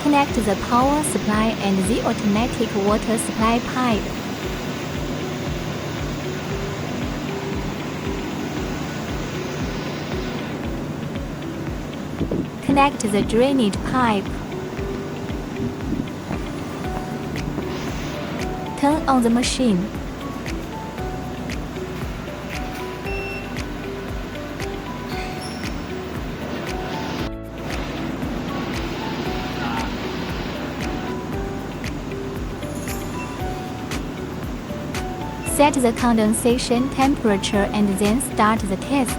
Connect the power supply and the automatic water supply pipe. Connect the drainage pipe. Turn on the machine. Set the condensation temperature and then start the test.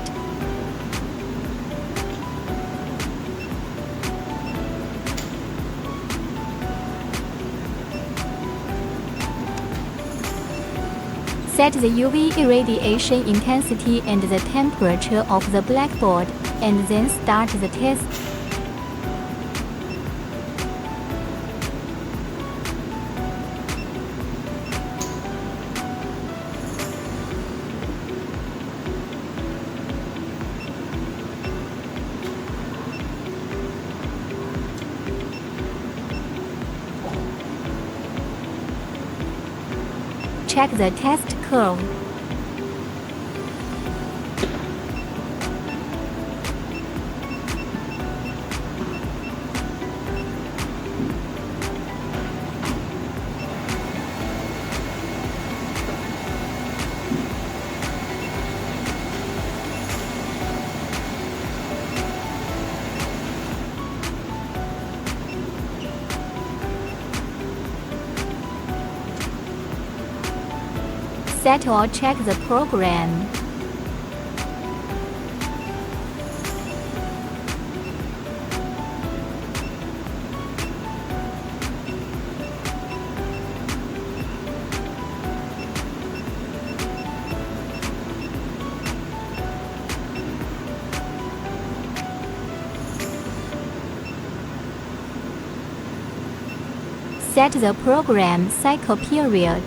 Set the UV irradiation intensity and the temperature of the blackboard, and then start the test. Check the test curve. Set or check the program. Set the program cycle period.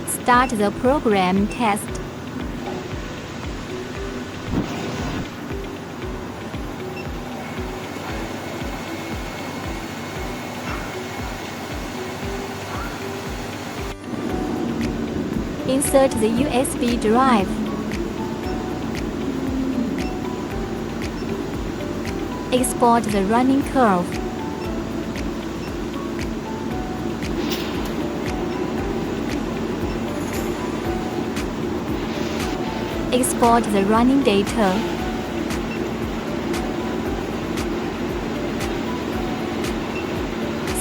Start the program test. Insert the USB drive. Export the running curve. Export the running data.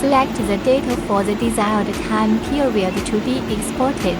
Select the data for the desired time period to be exported.